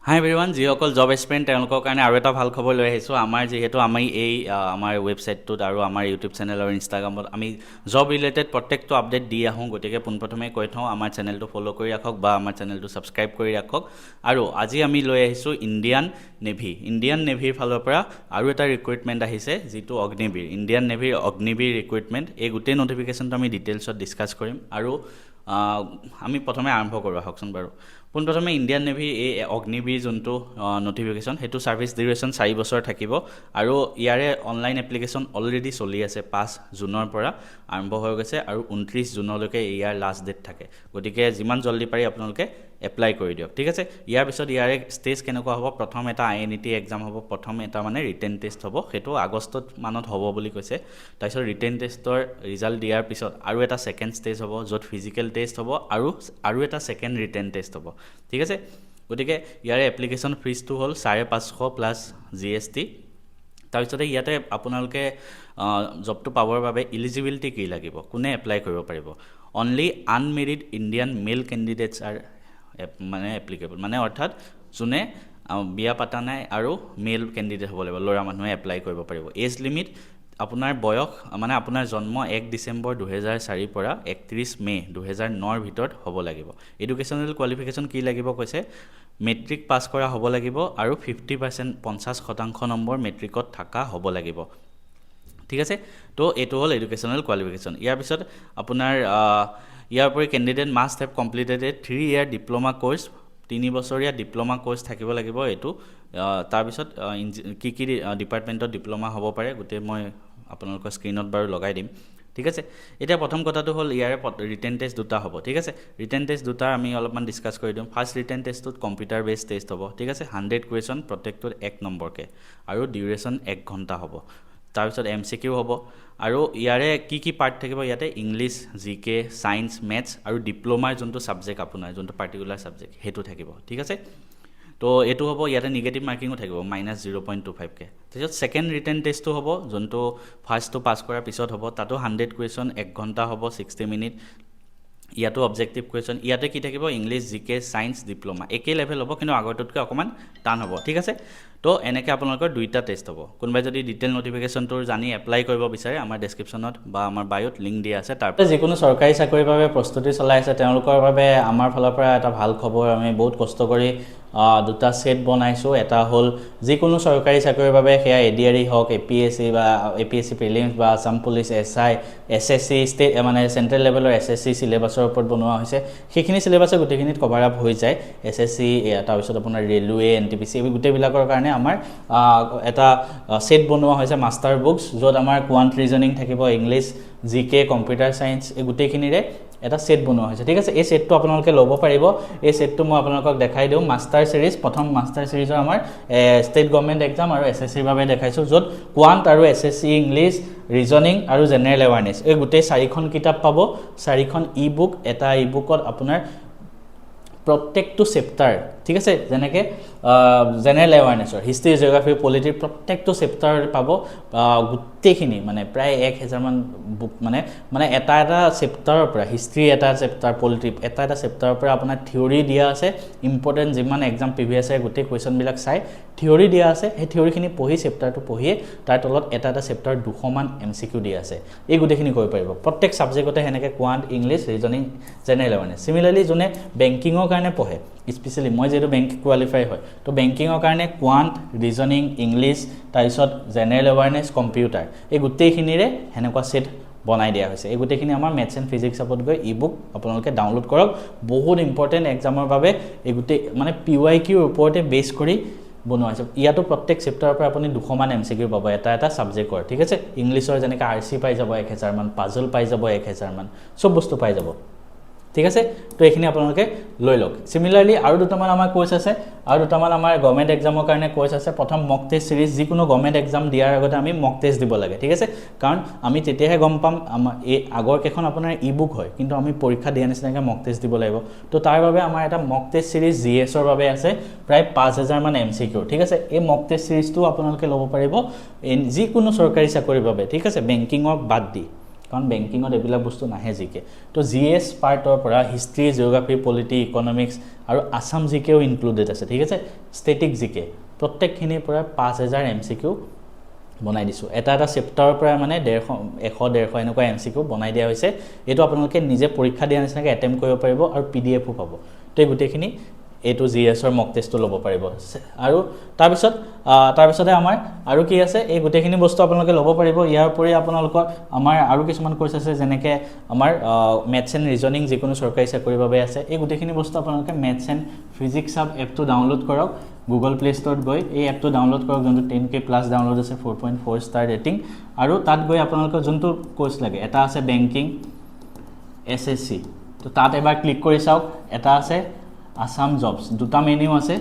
হাই everyone, যিসকল job এক্সপেৰিয়েণ্ট তেওঁলোকৰ কাৰণে আৰু এটা ভাল খবৰ লৈ আহিছোঁ। যিহেতু আমি আমাৰ ৱেবছাইটটোত আৰু আমাৰ ইউটিউব চেনেল আৰু ইনষ্টাগ্ৰামত আমি জব ৰিলেটেড প্ৰত্যেকটো আপডেট দি আহোঁ। গতিকে পোনপ্ৰথমে কৈ থওঁ, আমাৰ চেনেলটো ফ'ল' কৰি ৰাখক বা আমাৰ চেনেলটো ছাবস্ক্ৰাইব কৰি ৰাখক। আৰু আজি আমি লৈ আহিছোঁ ইণ্ডিয়ান নেভিৰ ফালৰ পৰা আৰু এটা ৰিক্ৰুইটমেণ্ট আহিছে, যিটো অগ্নিবীৰ, ইণ্ডিয়ান নেভিৰ অগ্নিবীৰ ৰিক্ৰুইটমেণ্ট। এই গোটেই নটিফিকেশ্যনটো আমি ডিটেইলছত ডিছকাছ কৰিম। আৰু আমি প্ৰথমে আৰম্ভ কৰোঁ আহকচোন বাৰু। পোনপ্ৰথমে ইণ্ডিয়ান নেভিৰ এই অগ্নিবীৰ যোনটো নটিফিকেশ্যন, সেইটো ছাৰ্ভিচ ডিউৰেশ্যন 4 বছৰ থাকিব। আৰু ইয়াৰে অনলাইন এপ্লিকেশ্যন অলৰেডি চলি আছে। 5 জুনৰ পৰা আৰম্ভ হৈ গৈছে আৰু 29 জুনলৈকে ইয়াৰ লাষ্ট ডেট থাকে। গতিকে যিমান জল্দি পাৰি আপোনালোকে এপ্লাই কৰি দিয়ক, ঠিক আছে। ইয়াৰ পিছত ইয়াৰে ষ্টেজ কেনেকুৱা হ'ব, প্ৰথম এটা INET এক্সাম হ'ব, প্ৰথম এটা মানে ৰিটেন টেষ্ট হ'ব, সেইটো আগষ্টত মানত হ'ব বুলি কৈছে। তাৰপিছত ৰিটেন টেষ্টৰ ৰিজাল্ট দিয়াৰ পিছত আৰু এটা ছেকেণ্ড ষ্টেজ হ'ব, য'ত ফিজিকেল টেষ্ট হ'ব আৰু এটা ছেকেণ্ড ৰিটেন টেষ্ট হ'ব, ঠিক আছে। গতিকে ইয়াৰে এপ্লিকেশ্যন ফিজটো হ'ল 550 প্লাছ GST। তাৰপিছতে ইয়াতে আপোনালোকে জবটো পাবৰ বাবে ইলিজিবিলিটি কি লাগিব, কোনে এপ্লাই কৰিব পাৰিব। অনলি আনমেৰিড ইণ্ডিয়ান মেল কেণ্ডিডেটছ আৰ মানে এপ্লিকেবল, মানে অৰ্থাৎ যোনে বিয়া পাতা নাই আৰু মেল কেণ্ডিডেট হ'ব লাগিব, ল'ৰা মানুহে এপ্লাই কৰিব পাৰিব। এজ লিমিট আপোনাৰ বয়স মানে আপোনাৰ জন্ম 1 ডিচেম্বৰ 2004 পৰা 31 মে 2009 ভিতৰত হ'ব লাগিব। এডুকেশ্যনেল কোৱালিফিকেশ্যন কি লাগিব কৈছে, মেট্ৰিক পাছ কৰা হ'ব লাগিব আৰু 50% 50% নম্বৰ মেট্ৰিকত থকা হ'ব লাগিব, ঠিক আছে। তো এইটো হ'ল এডুকেশ্যনেল কোৱালিফিকেশ্যন। ইয়াৰ পিছত আপোনাৰ ইয়াৰ উপৰি candidate must have completed A 3 year diploma course, 3 বছৰীয়া ডিপ্ল'মা কোৰ্চ থাকিব লাগিব এইটো। তাৰপিছত কি কি ডিপাৰ্টমেণ্টত ডিপ্ল'মা হ'ব পাৰে গোটেই মই আপোনালোকৰ স্ক্ৰীণত বাৰু লগাই দিম, ঠিক আছে। এতিয়া প্ৰথম কথাটো হ'ল ইয়াৰে ৰিটেন টেষ্ট দুটা হ'ব, ঠিক আছে। ৰিটেন টেষ্ট দুটা আমি অলপমান ডিছকাছ কৰি দিওঁ। ফাৰ্ষ্ট ৰিটেন টেষ্টটোত কম্পিউটাৰ বেছ টেষ্ট হ'ব, ঠিক আছে। 100 কুৱেশ্যন, প্ৰত্যেকটোত 1 নম্বৰকৈ, আৰু ডিউৰেশ্যন 1 ঘণ্টা হ'ব। তাৰপিছত MCQ হ'ব। আৰু ইয়াৰে কি কি পাৰ্ট থাকিব, ইয়াতে ইংলিছ, GK, ছায়েন্স, মেথছ আৰু ডিপ্ল'মাৰ যোনটো ছাবজেক্ট আপোনাৰ যোনটো পাৰ্টিকুলাৰ ছাবজেক্ট সেইটো থাকিব, ঠিক আছে। তো এইটো হ'ব, ইয়াতে নিগেটিভ মাৰ্কিঙো থাকিব -0.25কৈ। তাৰপিছত ছেকেণ্ড ৰিটেন টেষ্টটো হ'ব, যোনটো ফাৰ্ষ্টটো পাছ কৰাৰ পিছত হ'ব। তাতো 100 কুৱেশ্যন, 1 ঘণ্টা হ'ব, 60 মিনিট। ইয়াতো অবজেক্টিভ কুৱেশ্যন। ইয়াতে কি থাকিব, ইংলিছ, GK, ছায়েন্স, ডিপ্ল'মা, একেই লেভেল হ'ব, কিন্তু আগৰটোতকৈ অকণমান টান হ'ব, ঠিক আছে। তো এনেকৈ আপোনালোকৰ 2টা টেষ্ট হ'ব। কোনোবাই যদি ডিটেইল নটিফিকেশ্যনটো জানি এপ্লাই কৰিব বিচাৰে, আমাৰ ডেছক্ৰিপশ্যনত বা আমাৰ বায়'ত লিংক দিয়া আছে। তাৰপৰা যিকোনো চৰকাৰী চাকৰিৰ বাবে প্ৰস্তুতি চলাই আছে তেওঁলোকৰ বাবে আমাৰ ফালৰ পৰা এটা ভাল খবৰ। আমি বহুত কষ্ট কৰি 2টা ছেট বনাইছোঁ। এটা হ'ল যিকোনো চৰকাৰী চাকৰিৰ বাবে, সেয়া ADRE হওক, APSC বা APSC প্ৰিলিমছ বা Assam police, SI, SSC state মানে চেণ্ট্ৰেল লেভেলৰ SSC চিলেবাছৰ ওপৰত বনোৱা হৈছে। সেইখিনি চিলেবাছে গোটেইখিনিত কভাৰ আপ হৈ যায়। SSC, তাৰপিছত আপোনাৰ ৰেলৱে, NTPC, এই গোটেইবিলাকৰ কাৰণে আমাৰ এটা ছেট বনোৱা হৈছে, মাষ্টাৰ বুকছ, য'ত আমাৰ কোৱান্ট ৰিজনিং থাকিব, ইংলিছ, GK, কম্পিউটাৰ ছায়েন্স, এই গোটেইখিনিৰে এটা ছেট বনোৱা হৈছে, ঠিক আছে। এই ছেটটো আপোনালোকে ল'ব পাৰিব। এই ছেটটো মই আপোনালোকক দেখাই দিওঁ। মাষ্টাৰ ছিৰিজ, প্ৰথম মাষ্টাৰ ছিৰিজৰ আমাৰ ষ্টেট গভৰ্ণমেণ্ট এক্সাম আৰু SSCৰ বাবে দেখাইছোঁ, য'ত কোৱান্ট আৰু SSC ইংলিছ, ৰিজনিং আৰু জেনেৰেল এৱাৰনেছ, এই গোটেই 4খন কিতাপ পাব। 4খন ই-বুক, এটা ই-বুকত আপোনাৰ প্ৰত্যেকটো চেপ্টাৰ, ঠিক আছে। যেনেকৈ জেনেৰেল এৱাৰনেছৰ, হিষ্ট্ৰী, জিঅ'গ্ৰাফী, পলিটিৰ প্ৰত্যেকটো চেপ্টাৰ পাব। গোটেইখিনি মানে প্ৰায় 1000মান বুক, মানে এটা চেপ্টাৰৰ পৰা, হিষ্ট্ৰী এটা চেপ্টাৰ, পলিটি এটা চেপ্টাৰৰ পৰা আপোনাৰ থিয়ৰী দিয়া আছে। ইম্পৰ্টেণ্ট যিমান এক্সাম প্ৰিভিয়াছ ইয়াৰ গোটেই কুৱেশ্যনবিলাক চাই থিয়ৰী দিয়া আছে। সেই থিয়ৰীখিনি পঢ়ি, চেপ্টাৰটো পঢ়িয়ে তাৰ তলত এটা চেপ্টাৰ 200মান MCQ দিয়া আছে। এই গোটেইখিনি কৰিব পাৰিব প্ৰত্যেক ছাবজেক্টতে, সেনেকৈ quant, English, reasoning, general awareness. Similarly যোনে বেংকিঙৰ কাৰণে পঢ়ে, স্পেচিয়েলি মই যিহেতু বেংক কোৱালিফাই হয়, তো বেংকিঙৰ কাৰণে কোৱান্ট, ৰিজনিং, ইংলিছ, তাৰপিছত জেনেৰেল এৱাৰনেছ, কম্পিউটাৰ, এই গোটেইখিনিৰে সেনেকুৱা ছেট বনাই দিয়া হৈছে। এই গোটেইখিনি আমাৰ মেথছ এণ্ড ফিজিক্সত গৈ ই-বুক আপোনালোকে ডাউনলোড কৰক। বহুত ইম্পৰ্টেণ্ট এক্সামৰ বাবে এই গোটেই মানে PYQৰ ওপৰতে বেছ কৰি বনোৱা হৈছে। ইয়াতো প্ৰত্যেক চেপ্টাৰৰ পৰা আপুনি 200মান MCQ পাব এটা ছাবজেক্টৰ, ঠিক আছে। ইংলিছৰ যেনেকৈ RC পাই যাব 1000মান, পাজল পাই যাব 1000মান, চব বস্তু পাই যাব, ঠিক আছে। তো এইখিনি আপোনালোকে লৈ লওক। চিমিলাৰলি আৰু 2টামান আমাৰ কোৰ্চ আছে, আৰু 2টামান আমাৰ গভৰ্ণমেণ্ট এক্সামৰ কাৰণে কোৰ্চ আছে। প্ৰথম মক টেষ্ট ছিৰিজ, যিকোনো গভৰ্ণমেণ্ট এক্সাম দিয়াৰ আগতে আমি মক টেষ্ট দিব লাগে, ঠিক আছে। কাৰণ আমি তেতিয়াহে গম পাম, আমাৰ এই আগৰ কেইখন আপোনাৰ ই-বুক হয়, কিন্তু আমি পৰীক্ষা দিয়া নিচিনাকৈ মক টেষ্ট দিব লাগিব। তো তাৰ বাবে আমাৰ এটা মক টেষ্ট ছিৰিজ GSৰ বাবে আছে, প্ৰায় 5000মান MCQ, ঠিক আছে। এই মক টেষ্ট ছিৰিজটো আপোনালোকে ল'ব পাৰিব যিকোনো চৰকাৰী চাকৰিৰ বাবে, ঠিক আছে, বেংকিঙক বাদ দি। কাৰণ বেংকিঙত এইবিলাক বস্তু নাহে জিকে তো জিএছ পাৰ্টৰ পৰা হিষ্ট্ৰী জিঅ'গ্ৰাফি পলিটি ইকনমিক্স আৰু আছাম জিকেও ইনক্লুডেড আছে ঠিক আছে ষ্টেটিক জিকে প্ৰত্যেকখিনিৰ পৰা 5000 এমচিকিউ বনাই দিছোঁ এটা চেপ্টাৰৰ পৰা মানে 100-150 এনেকুৱা এমচিকিউ বনাই দিয়া হৈছে এইটো আপোনালোকে নিজে পৰীক্ষা দিয়া নিচিনাকৈ এটেম্প কৰিব পাৰিব আৰু পিডিএফও পাব তো এই গোটেইখিনি এইটো জিএছৰ মক টেষ্টটো ল'ব পাৰিব আৰু তাৰপিছতে আমাৰ আৰু কি আছে এই গোটেইখিনি বস্তু আপোনালোকে ল'ব পাৰিব ইয়াৰ উপৰি আপোনালোকৰ আমাৰ আৰু কিছুমান কোৰ্চ আছে যেনেকৈ আমাৰ মেথছ এণ্ড ৰিজনিং যিকোনো চৰকাৰী চাকৰিৰ বাবে আছে এই গোটেইখিনি বস্তু আপোনালোকে মেথছ এণ্ড ফিজিক্স হাব এপটো ডাউনলোড কৰক গুগল প্লে ষ্টৰত গৈ এই এপটো ডাউনলোড কৰক যোনটো 10K প্লাছ ডাউনলোড আছে 4.4 ষ্টাৰ ৰেটিং আৰু তাত গৈ আপোনালোকৰ যোনটো কোৰ্চ লাগে এটা আছে বেংকিং SSC তো তাত এবাৰ ক্লিক কৰি চাওক এটা আছে আসাম জবস দুটা মেনু আছে